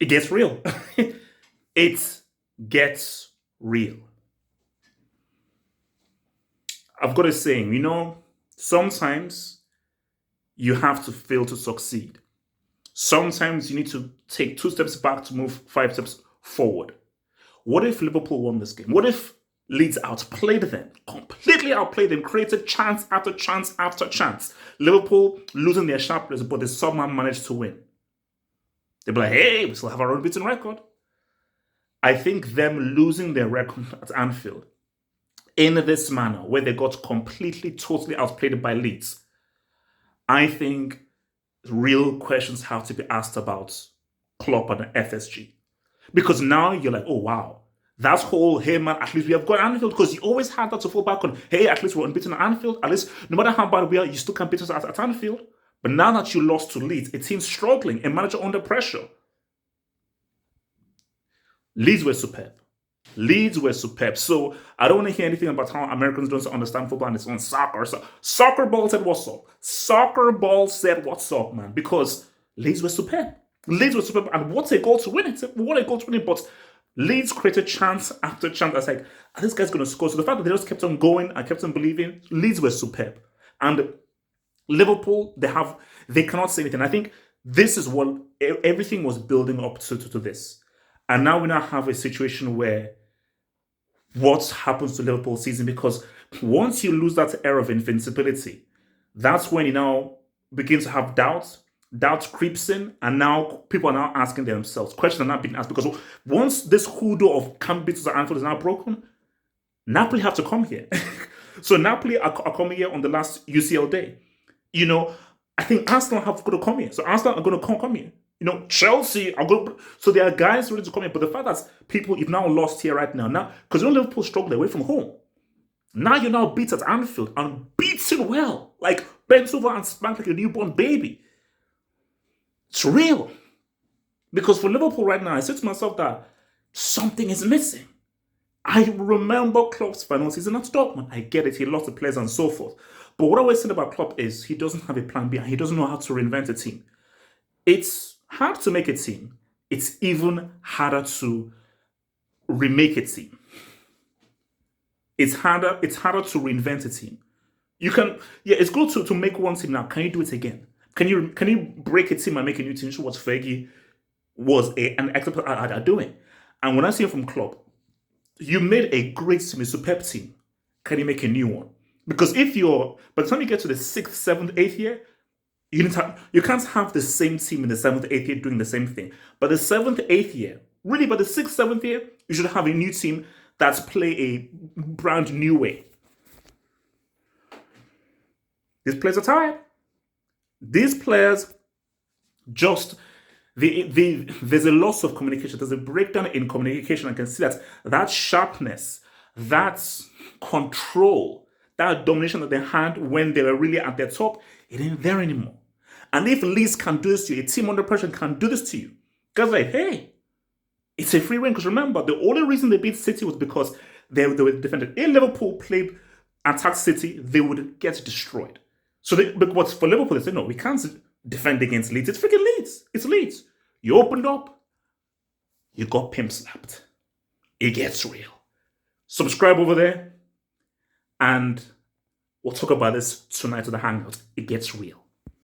It gets real. It gets real. I've got a saying, sometimes you have to fail to succeed. Sometimes you need to take 2 steps back to move 5 steps forward. What if Liverpool won this game? What if Leeds outplayed them, completely outplayed them, created chance after chance after chance? Liverpool losing their sharp players, but they somehow managed to win. They'd be like, hey, we still have our unbeaten record. I think them losing their record at Anfield in this manner, where they got completely, totally outplayed by Leeds, I think real questions have to be asked about Klopp and FSG. Because now you're like, oh, wow. That's whole, hey, man, at least we have got Anfield, because you always had that to fall back on. Hey, at least we're unbeaten at Anfield. At least, no matter how bad we are, you still can beat us at Anfield. But now that you lost to Leeds, a team struggling, a manager under pressure. Leeds were superb. Leeds were superb. So I don't want to hear anything about how Americans don't understand football and it's on soccer. So soccer ball said what's up. Soccer ball said what's up, man. Because Leeds were superb. Leeds were superb. And what a goal to win it. What a goal to win it. But Leeds created chance after chance. I was like, are this guy's going to score? So the fact that they just kept on going, I kept on believing, Leeds were superb. And Liverpool, they cannot say anything. I think this is what everything was building up to this. And now we have a situation where what happens to Liverpool season, because once you lose that era of invincibility, that's when you now begin to have doubts. Doubt creeps in, and now people are now asking themselves. Questions are not being asked, because once this hoodoo of can't beat us at Anfield is now broken, Napoli have to come here. So Napoli are coming here on the last UCL day. I think Arsenal have got to come here. So Arsenal are going to come here. Chelsea are going. So there are guys ready to come in. But the fact that people, you've now lost here right now, because Liverpool struggled away from home. Now you're now beat at Anfield and beaten well, like bent over and spanked like a newborn baby. It's real. Because for Liverpool right now, I said to myself that something is missing. I remember Klopp's final season at Dortmund. I get it, he lost the players and so forth. But what I always said about Klopp is he doesn't have a plan B and he doesn't know how to reinvent a team. It's hard to make a team. It's even harder to remake a team. It's harder to reinvent a team. It's good to make one team now. Can you do it again? Can you break a team and make a new team? Show what Fergie was an expert at doing. And when I see it from Klopp, you made a great team, a superb team. Can you make a new one? Because by the time you get to the 6th, 7th, 8th year, you can't have the same team in the 7th, 8th year doing the same thing. But the 7th, 8th year, really by the 6th, 7th year, you should have a new team that's play a brand new way. These players are tired. These players just, there's a loss of communication. There's a breakdown in communication. I can see that sharpness, that control, that domination that they had when they were really at their top, it ain't there anymore. And if Leeds can do this to you, a team under pressure can do this to you. Guys like, hey, it's a free win. Because remember, the only reason they beat City was because they were defended. If Liverpool attacked City, they would get destroyed. So but for Liverpool, they said, no, we can't defend against Leeds. It's freaking Leeds. It's Leeds. You opened up, you got pimp slapped. It gets real. Subscribe over there, and we'll talk about this tonight at the Hangout. It gets real.